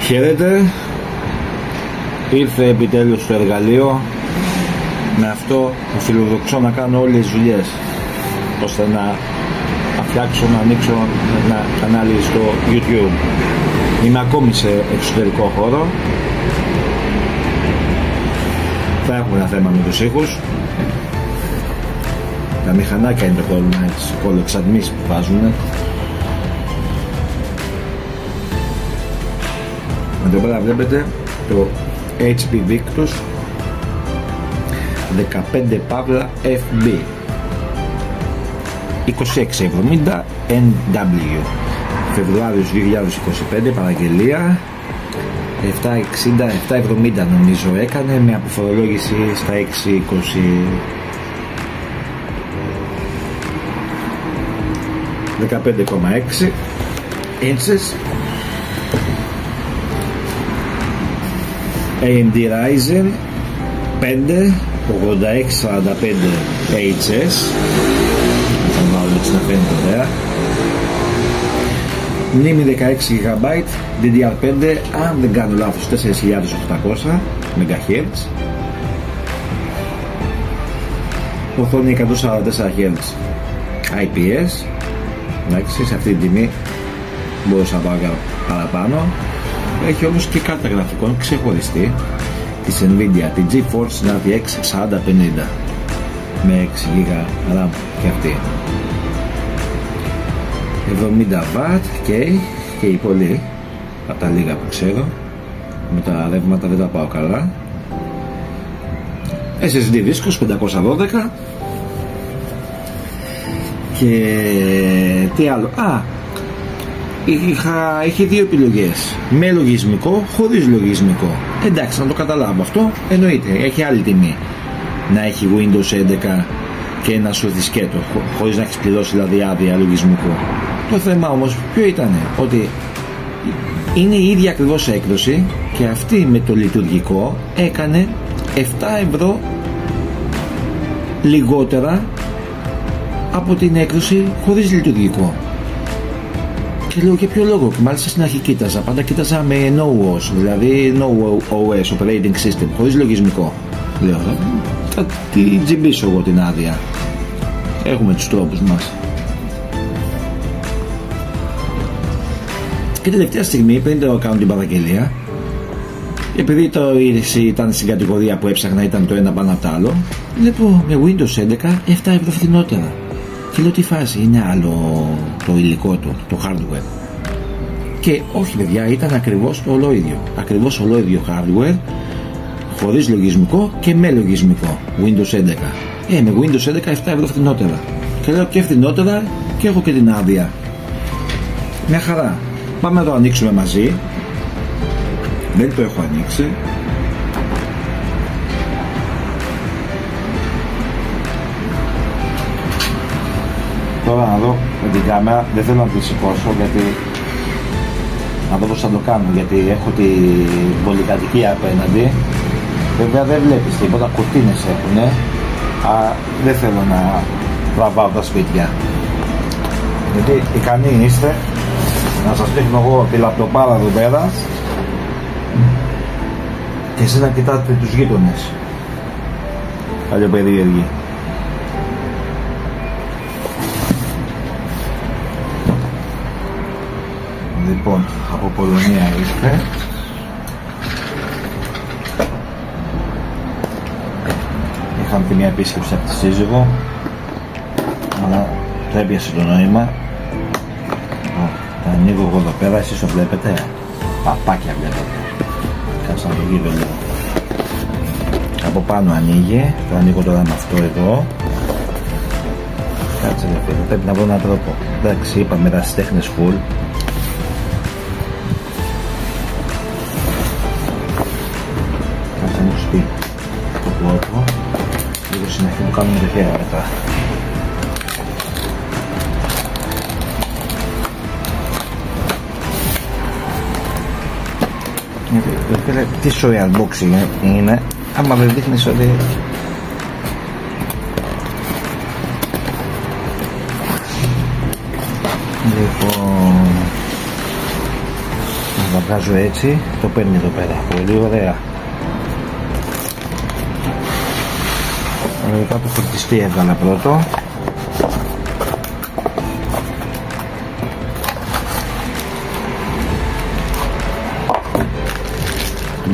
Χαίρετε, ήρθε επιτέλους το εργαλείο. Με αυτό φιλοδοξώ να κάνω όλες τις δουλειές, ώστε να φτιάξω, να ανοίξω ένα κανάλι στο YouTube. Είμαι ακόμη σε εξωτερικό χώρο. Θα έχουμε ένα θέμα με τους ήχους. Τα μηχανάκια είναι το πρόβλημα, τις κολοεξαντλήσεις που βάζουν. Εδώ πέρα βλέπετε το HP Victus 15 Pavla FB 2670 NW, Φεβρουάριος 2025, παραγγελία 770 νομίζω έκανε, με αποφορολόγηση στα 620. 15,6 inches, AMD Ryzen 5 8645 HS. Θα βάλω έτσι να φαίνεται ωραία. Μνήμη 16 GB, DDR5, αν δεν κάνω λάθος 4800 MHz. Οθόνη 144 Hz IPS. Εντάξει, σε αυτή την τιμή μπορούσα να πάω παραπάνω. Έχει όμως και κάρτα γραφικών ξεχωριστή της Nvidia, την GeForce RTX 4050 με 6 GB RAM και αυτή, 70W και η πολύ από τα λίγα που ξέρω. Με τα ρεύματα δεν τα πάω καλά. SSD δίσκος 512. Και τι άλλο, είχε δύο επιλογές, με λογισμικό, χωρίς λογισμικό. Εντάξει, να το καταλάβω αυτό, εννοείται, έχει άλλη τιμή να έχει Windows 11 και ένα σου δισκέτο, χωρίς να έχεις πληρώσει δηλαδή άδεια λογισμικό. Το θέμα όμως ποιο ήτανε, ότι είναι η ίδια ακριβώς έκδοση και αυτή με το λειτουργικό έκανε 7 ευρώ λιγότερα από την έκδοση χωρίς λειτουργικό. Και λέω και ποιο λόγο, μάλιστα στην αρχή κοίταζα, πάντα κοίταζα με no OS, δηλαδή no OS operating system, χωρίς λογισμικό. Λέω, θα τη τζιμπήσω εγώ την άδεια. Έχουμε τους τρόπους μας. Και τελευταία στιγμή, πριν το κάνω την παραγγελία, επειδή το ήταν στην κατηγορία που έψαχνα, ήταν το ένα πάνω από το άλλο, βλέπω με Windows 11 7 ευρώ φθηνότερα. Και λέω, τι φάση, είναι άλλο το υλικό του, το hardware? Και όχι παιδιά, ήταν ακριβώς το ολόιδιο. Ακριβώς ολόιδιο hardware, χωρίς λογισμικό και με λογισμικό Windows 11. Με Windows 11 7 ευρώ φθηνότερα. Και λέω, και φθηνότερα και έχω και την άδεια. Μια χαρά. Πάμε να το ανοίξουμε μαζί. Δεν το έχω ανοίξει. Τώρα να δω με την κάμερα, δεν θέλω να τη σηκώσω γιατί να δω πως θα το κάνω, γιατί έχω την πολυκατοικία απέναντι. Βέβαια δεν βλέπεις τίποτα, κουρτίνες έχουνε, δεν θέλω να τραβάω τα σπίτια, γιατί ικανοί είστε να σας δείχνω εγώ τη λαπτοπάρα εδώ πέρα και εσείς να κοιτάτε τους γείτονες. Καλή περίεργη. Λοιπόν, από Πολωνία ήρθε. Είχαμε και μια επίσκεψη από τη σύζυγο, αλλά το έπιασε το νόημα. Τα ανοίγω εγώ εδώ πέρα, εσείς το βλέπετε? Παπάκια βλέπετε. Κάτσε να το γύρω λίγο. Από πάνω ανοίγει, το ανοίγω τώρα με αυτό εδώ. Κάτσε ρε φίλε, πρέπει να βρω έναν τρόπο. Εντάξει, είπαμε ερασιτέχνες full. Κάτσε να μου πει το τρόπο. Λίγο συνεχή που κάνουμε το χέρι μετά. Τι σοϊ unboxing είναι, άμα δεν δείχνεις ότι... Λοιπόν... Θα βγάζω έτσι, το παίρνει εδώ πέρα, πολύ ωραία. Λογικά το φορτιστή έβγαλα πρώτο.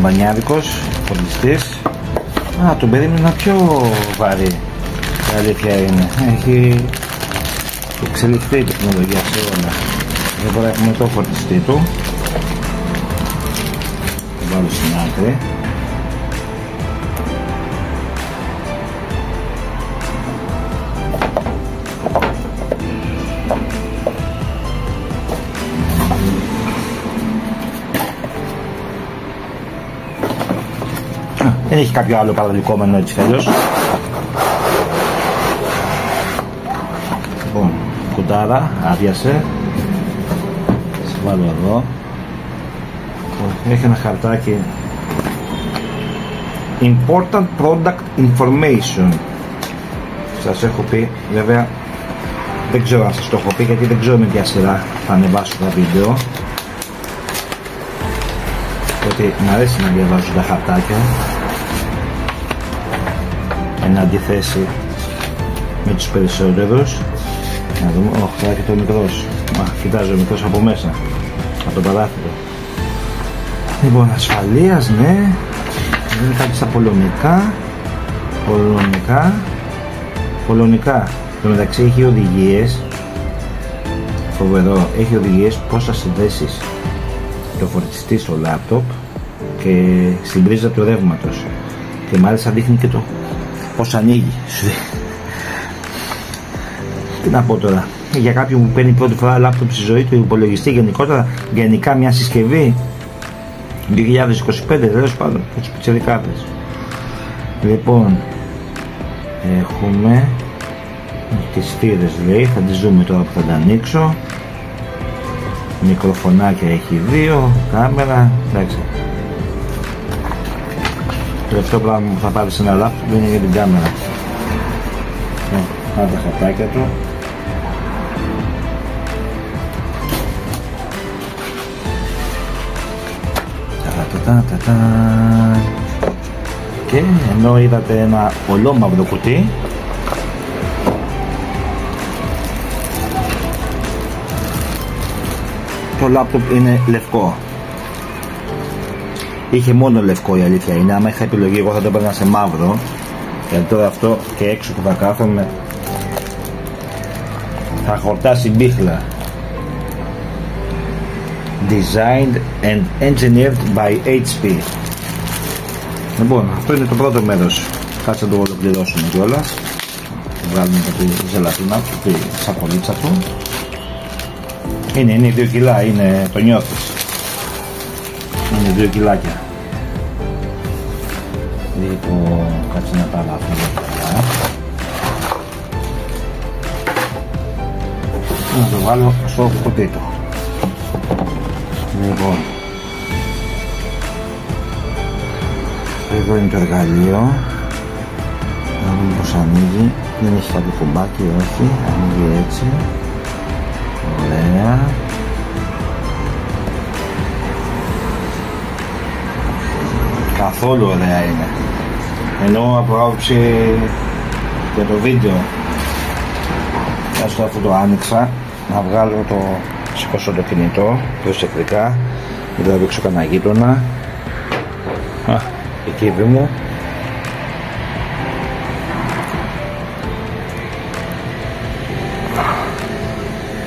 Μπανιάδικος, φορτιστής. Τον περίμενα πιο βαρύ. Η αλήθεια είναι. Έχει εξελιχθεί η τεχνολογία σε όλα. Εδώ πέρα έχουμε το φορτιστή του. Το βάλω στην άκρη. Δεν έχει κάποιο άλλο παραδικόμενο έτσι κι αλλιώς. Λοιπόν, κουτάρα, άδειασε. Σε βάλω εδώ. Έχει ένα χαρτάκι. Important Product Information. Σας έχω πει, βέβαια, δεν ξέρω αν σας το έχω πει γιατί δεν ξέρω με ποια σειρά θα ανεβάσω τα βίντεο. Γιατί μου αρέσει να διαβάζω τα χαρτάκια. Εν αντιθέσει με τους περισσότερους. Να δούμε, θα έχει το μικρός. Κοιτάζει ο μικρός από μέσα, από το παράθυρο. Λοιπόν, ασφαλείας, ναι. Είναι κάτι στα πολωνικά. Το μεταξύ έχει οδηγίες. Φοβερό, έχει οδηγίες πώς θα συνδέσεις το φορτιστή στο λάπτοπ και στην πρίζα του ρεύματος. Και μάλιστα δείχνει και το πώς ανοίγει. Τι να πω τώρα, για κάποιον που παίρνει πρώτη φορά λάπτοπ στη ζωή του, υπολογιστή γενικά μια συσκευή 2025, τέλος πάντων, για τους πιτσιρικάδες. Λοιπόν, έχουμε τις θύρες, λέει, θα τις δούμε τώρα που θα τα ανοίξω. Μικροφωνάκια έχει 2, κάμερα, εντάξει. Το τελευταίο πράγμα που θα πάρει σε ένα λάπτοπ είναι για την κάμερα. Άρα τα χαρτάκια του. Και ενώ είδατε ένα ολόμαυρο κουτί, το λάπτοπ είναι λευκό. Είχε μόνο λευκό, η αλήθεια είναι. Άμα είχα επιλογή εγώ θα το έπαιρνα σε μαύρο. Γιατί τώρα αυτό και έξω που θα κάθομαι θα χορτάσει μπίχλα. Designed and engineered by HP. Λοιπόν, αυτό είναι το πρώτο μέρος. Κάτσε να το ολοκληρώσουμε κιόλας. Βγάλουμε τη ζελατίνα του, τη σακολίτσα του. Είναι 2 κιλά, το νιώθεις. Είναι 2 κιλάκια. Λοιπόν, κάτσε να τα λάβουμε. Να το βάλω στο κουτί του. Λοιπόν, εδώ είναι το εργαλείο. Να δούμε πως ανοίγει. Δεν έχει κάποιο κουμπάκι, όχι. Ανοίγει έτσι. Ωραία. Καθόλου ωραία είναι. Ενώ από άποψη για το βίντεο. Άστο, αφού το άνοιξα, να βγάλω το, σηκώσω το κινητό προσεκτικά, μην το ρίξω κανένα γείτονα. Η κήπη μου.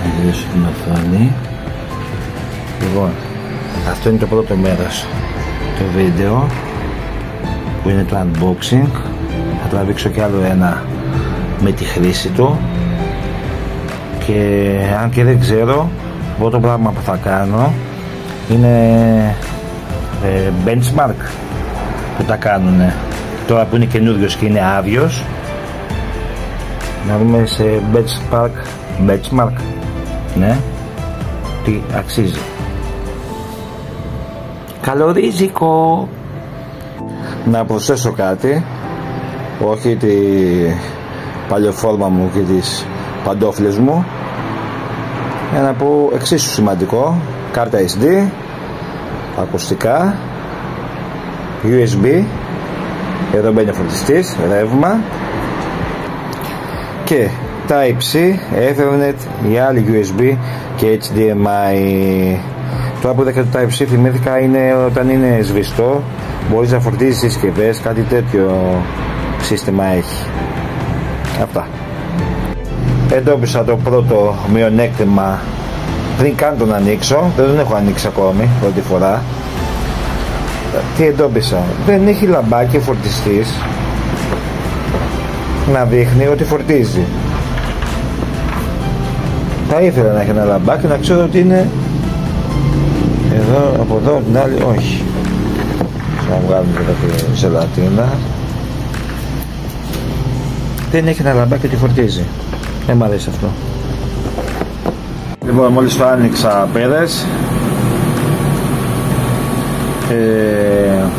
Να γυρίσω την οθόνη. Λοιπόν, αυτό είναι το πρώτο μέρος του βίντεο, που είναι το unboxing. Θα τραβήξω κι άλλο ένα με τη χρήση του. Και αν και δεν ξέρω, το πρώτο πράγμα που θα κάνω είναι benchmark που τα κάνουνε τώρα που είναι καινούριος και είναι άδειος. Να δούμε σε benchmark, ναι, τι αξίζει. Καλορίζικο. Να προσθέσω κάτι, όχι τη παλιοφόρμα μου και τις παντόφλες μου, ένα που εξίσου σημαντικό, κάρτα SD ακουστικά, USB, εδώ μπαίνει ο φορτιστής, ρεύμα και Type-C, Ethernet, η άλλη USB και HDMI. Τώρα που είδα και το Type-C θυμήθηκα είναι όταν είναι σβηστό, μπορείς να φορτίζεις συσκευές, κάτι τέτοιο σύστημα έχει. Αυτά. Εντόπισα το πρώτο μειονέκτημα πριν καν τον ανοίξω, δεν τον έχω ανοίξει ακόμη, πρώτη φορά. Τι εντόπισα? Δεν έχει λαμπάκι ο φορτιστής να δείχνει ότι φορτίζει. Θα ήθελα να έχει ένα λαμπάκι να ξέρω ότι είναι εδώ, από εδώ, την άλλη, όχι. Θα βγάλουμε και τα ζελατίνα. Δεν έχει ένα λαμπάκι ότι φορτίζει. Δεν μ' αρέσει αυτό. Λοιπόν, μόλις το άνοιξα πέρας,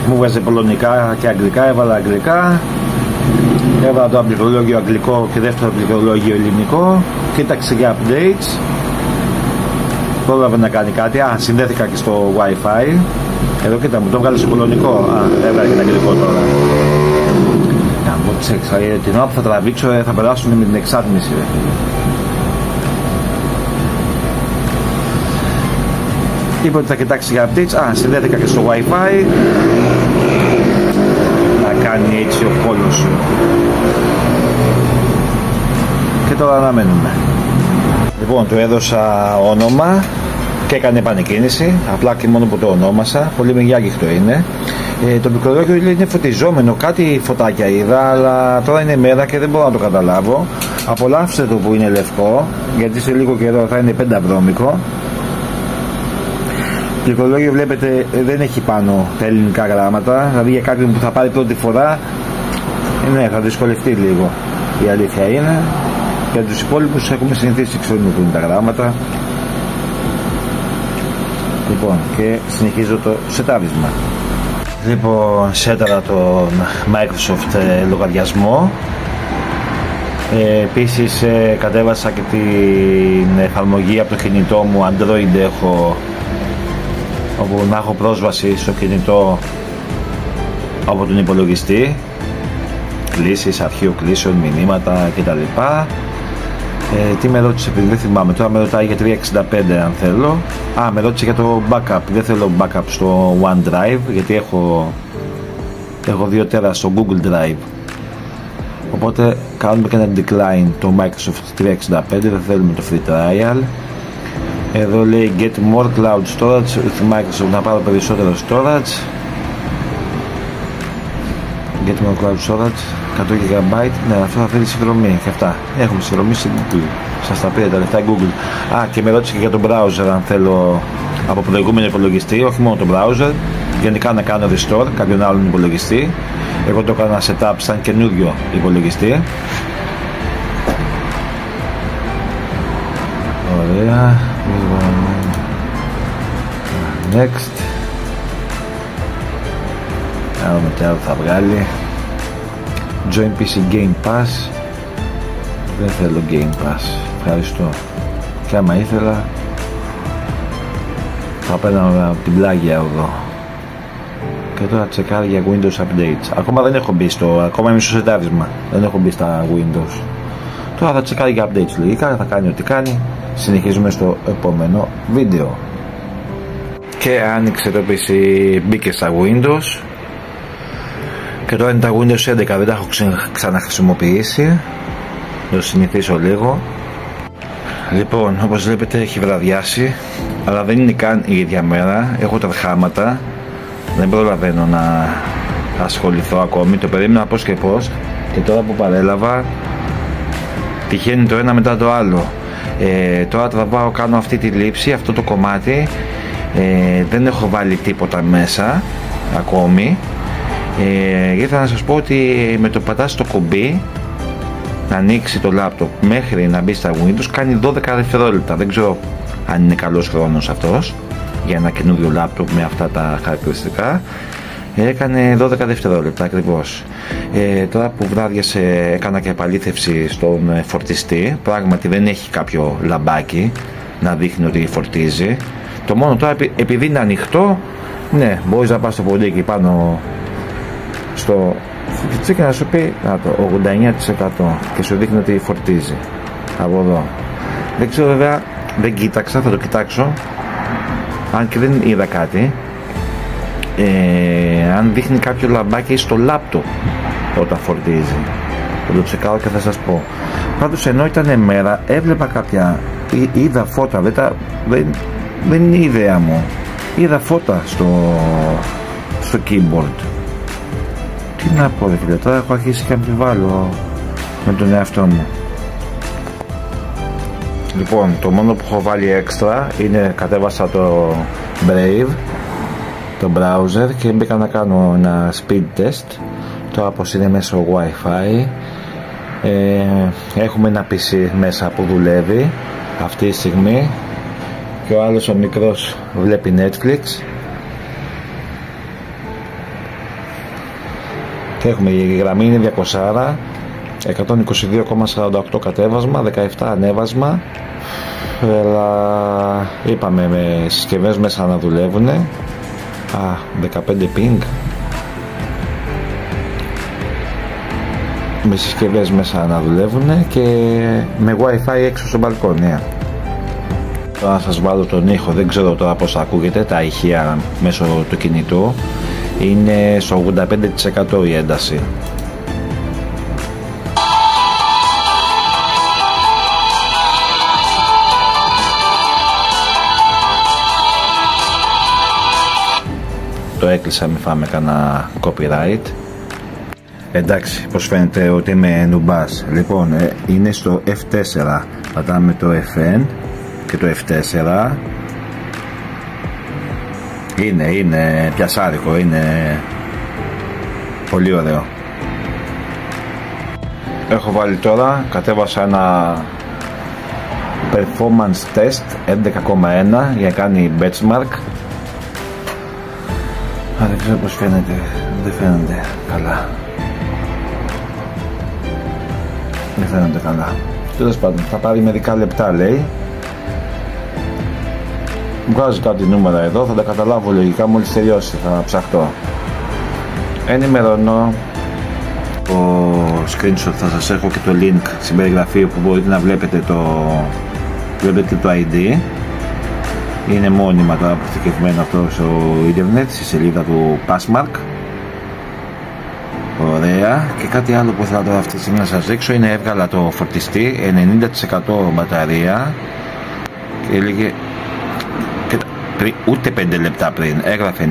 μου βγάζει πολωνικά και αγγλικά, έβαλα αγγλικά, έβαλα το πληκτρολόγιο αγγλικό και δεύτερο πληκτρολόγιο ελληνικό, κοίταξε για updates, πρόλαβε να κάνει κάτι, συνδέθηκα και στο Wi-Fi, εδώ κοίτα μου το βγάλε στο πολωνικό, έβαλα και το αγγλικό τώρα. Να μου τσέξα, την ώρα που θα τραβήξω θα περάσουν με την εξάτμιση. Είπε ότι θα κοιτάξει για updates, συνδέθηκα και στο Wi-Fi, να κάνει έτσι ο κόλλος σου. Και τώρα αναμένουμε. Λοιπόν, του έδωσα όνομα και έκανε επανεκκίνηση, απλά και μόνο που το ονόμασα, πολύ μεγιάγιχτο είναι. Το πληκτρολόγιο είναι φωτιζόμενο, κάτι φωτάκια είδα, αλλά τώρα είναι μέρα και δεν μπορώ να το καταλάβω. Απολαύστε το που είναι λευκό, γιατί σε λίγο καιρό θα είναι πενταβρώμικο. Το πληκτρολόγιο βλέπετε δεν έχει πάνω τα ελληνικά γράμματα, δηλαδή για κάποιον που θα πάρει πρώτη φορά, ναι, θα δυσκολευτεί λίγο, η αλήθεια είναι. Για τους υπόλοιπους έχουμε συνηθίσει, ξέρουμε που είναι τα γράμματα. Λοιπόν, και συνεχίζω το σετάρισμα. Λοιπόν, σέταρα τον Microsoft λογαριασμό. Επίσης κατέβασα και την εφαρμογή από το κινητό μου, Android έχω, όπου να έχω πρόσβαση στο κινητό από τον υπολογιστή, κλήσεις, αρχείο κλήσεων, μηνύματα κτλ. Τι με ρώτησε, επειδή δεν θυμάμαι, τώρα με ρωτάει για 365 αν θέλω. Με ρώτησε για το backup, δεν θέλω backup στο OneDrive, γιατί έχω 2 τέρα στο Google Drive. Οπότε κάνουμε και ένα decline το Microsoft 365, δεν θέλουμε το free trial. Εδώ λέει get more cloud storage with Microsoft, να πάρω περισσότερο storage. Get more cloud storage, 100 GB, ναι, αυτό θα θέλει συνδρομή και αυτά. Έχουμε συνδρομή στην Google, σας τα πήρε τα λεφτά η Google. Και με ρώτησε και για το browser αν θέλω από προηγούμενο υπολογιστή, όχι μόνο το browser, γενικά να κάνω restore κάποιον άλλον υπολογιστή. Εγώ το έκανα setup σαν καινούριο υπολογιστή. Ωραία. Next. Να δούμε τι άλλο θα βγάλει. Join PC Game Pass. Δεν θέλω Game Pass, ευχαριστώ. Και άμα ήθελα θα παίρναμε από την πλάγια εδώ. Και τώρα τσεκάρει για Windows Updates. Ακόμα δεν έχω μπει ακόμα είμαι στο σετάρισμα, δεν έχω μπει στα Windows. Τώρα θα τσεκάρει για updates λογικά, θα κάνει ό,τι κάνει. Συνεχίζουμε στο επόμενο βίντεο. Και άνοιξε το PC, μπήκε στα Windows. Και τώρα είναι τα Windows 11, δεν τα έχω ξαναχρησιμοποιήσει. Θα το συνηθίσω λίγο. Λοιπόν, όπως βλέπετε έχει βραδιάσει, αλλά δεν είναι καν η ίδια μέρα. Έχω τα χάματα, δεν προλαβαίνω να ασχοληθώ ακόμη. Το περίμενα πώς και πώς, και τώρα που παρέλαβα τυχαίνει το ένα μετά το άλλο. Τώρα τραβάω, κάνω αυτή τη λήψη, αυτό το κομμάτι. Δεν έχω βάλει τίποτα μέσα ακόμη. Ήθελα να σας πω ότι με το πατάς το κουμπί να ανοίξει το laptop μέχρι να μπει στα Windows κάνει 12 δευτερόλεπτα. Δεν ξέρω αν είναι καλός χρόνος αυτός για ένα καινούριο laptop με αυτά τα χαρακτηριστικά. Έκανε 12 δευτερόλεπτα ακριβώς. Τώρα που βράδιασε έκανα και επαλήθευση στον φορτιστή. Πράγματι δεν έχει κάποιο λαμπάκι να δείχνει ότι φορτίζει. Το μόνο τώρα επειδή είναι ανοιχτό Ναι, μπορείς να πας στο ποντίκι πάνω στο φορτιστή και να σου πει να το 89% και σου δείχνει ότι φορτίζει από εδώ. Δεν ξέρω βέβαια, δεν κοίταξα, θα το κοιτάξω, αν και δεν είδα κάτι, αν δείχνει κάποιο λαμπάκι στο λάπτοπ όταν φορτίζει. Θα το τσεκάω και θα σας πω. Πάντως ενώ ήταν μέρα έβλεπα κάποια, είδα φώτα, δεν είναι η ιδέα μου, είδα φώτα στο keyboard. Τι να πω ρε φίλε, τώρα έχω αρχίσει και αμφιβάλλω με τον εαυτό μου. Λοιπόν, το μόνο που έχω βάλει έξτρα είναι κατέβασα το Brave, το browser, και μπήκα να κάνω ένα speed test. Τώρα πως είναι μέσω Wi-Fi, έχουμε ένα PC μέσα που δουλεύει αυτή τη στιγμή και ο άλλος ο μικρός βλέπει Netflix και έχουμε, η γραμμή είναι 200, 122,48 κατέβασμα, 17 ανέβασμα, αλλά είπαμε με συσκευές μέσα να δουλεύουν. 15 ping με συσκευές μέσα να δουλεύουν και με Wi-Fi έξω στο μπαλκόνι. Τώρα να σας βάλω τον ήχο, δεν ξέρω τώρα πως ακούγεται τα ηχεία μέσω του κινητού. Είναι στο 85% η ένταση. Το έκλεισα, μην φάμε κανένα copyright. Εντάξει, πως φαίνεται ότι είμαι νουμπάς. Λοιπόν, είναι στο F4, πατάμε το FN και το F4. Είναι πιασάρικο, είναι πολύ ωραίο. Έχω βάλει τώρα, κατέβασα ένα performance test 11,1 για να κάνει benchmark. Δεν ξέρω πως φαίνεται, δεν φαίνεται καλά. Δεν φαίνεται καλά. Τέλος πάντων, θα πάρει μερικά λεπτά λέει. Βγάζει κάτι νούμερα εδώ, θα τα καταλάβω λογικά μόλις τελειώσει, θα ψαχτώ. Ενημερώνω. Το screenshot θα σας έχω και το link στην περιγραφή όπου μπορείτε να βλέπετε το ID. Είναι μόνιμα τώρα αποθηκευμένο αυτό στο ίντερνετ, στη σελίδα του Passmark. Ωραία. Και κάτι άλλο που θέλω τώρα αυτή τη στιγμή να σας δείξω είναι, έβγαλα το φορτιστή 90% μπαταρία και έλεγε ούτε 5 λεπτά πριν έγραφε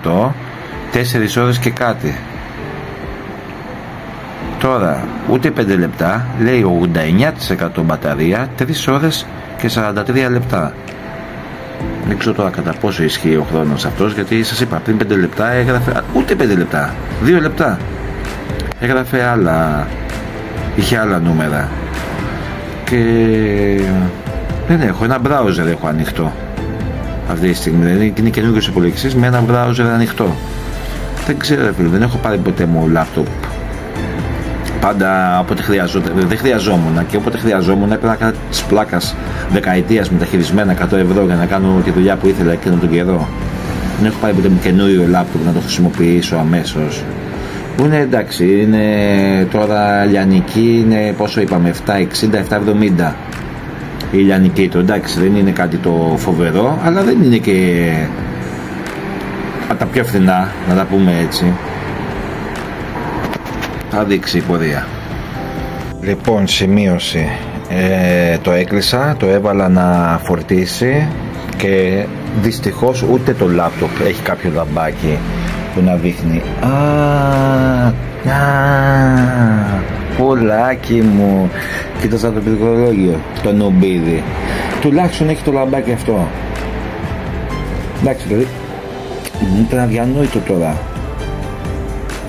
90%, 4 ώρες και κάτι. Τώρα ούτε 5 λεπτά λέει 89% μπαταρία, 3 ώρες και 43 λεπτά. Δεν ξέρω τώρα κατά πόσο ισχύει ο χρόνος αυτός, γιατί σας είπα πριν 5 λεπτά έγραφε ούτε 5 λεπτά, 2 λεπτά έγραφε άλλα, είχε άλλα νούμερα. Και δεν έχω, ένα browser έχω ανοιχτό αυτή τη στιγμή, δηλαδή είναι καινούργιος υπολογιστής με ένα browser ανοιχτό. Δεν ξέρω φίλε, δεν έχω πάρει ποτέ μου laptop. Πάντα όποτε δεν χρειαζόμουν, και όποτε χρειαζόμουν έπαιρνα κάτι της πλάκας δεκαετίας μεταχειρισμένα 100 ευρώ για να κάνω τη δουλειά που ήθελα εκείνον τον καιρό. Δεν έχω πάρει ποτέ μου καινούριο laptop να το χρησιμοποιήσω αμέσως. Που είναι εντάξει, είναι τώρα λιανική, είναι πόσο είπαμε, 760-770 η λιανική του, εντάξει δεν είναι κάτι το φοβερό, αλλά δεν είναι και από τα πιο φθηνά, να τα πούμε έτσι. Θα δείξει η πορεία. Λοιπόν, σημείωση, το έκλεισα, το έβαλα να φορτίσει και δυστυχώς ούτε το λάπτοπ έχει κάποιο λαμπάκι που να δείχνει. Πουλάκι μου, κοίταζα το πληκτρολόγιο, το νομπίδι, τουλάχιστον έχει το λαμπάκι αυτό. Εντάξει, δηλαδή μου ήταν αδιανόητο τώρα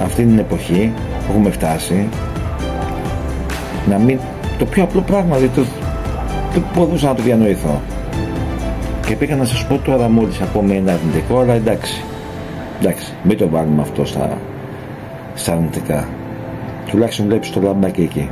αυτή την εποχή που έχουμε φτάσει να μην, το πιο απλό πράγμα, δηλαδή δεν μπορούσα να το διανοηθώ. Και πήγα να σας πω τώρα μόλις ακόμη ένα αρνητικό, αλλά εντάξει, μην το βάλουμε αυτό στα αρνητικά. Τουλάχιστον βλέπεις το λαμπάκι εκεί.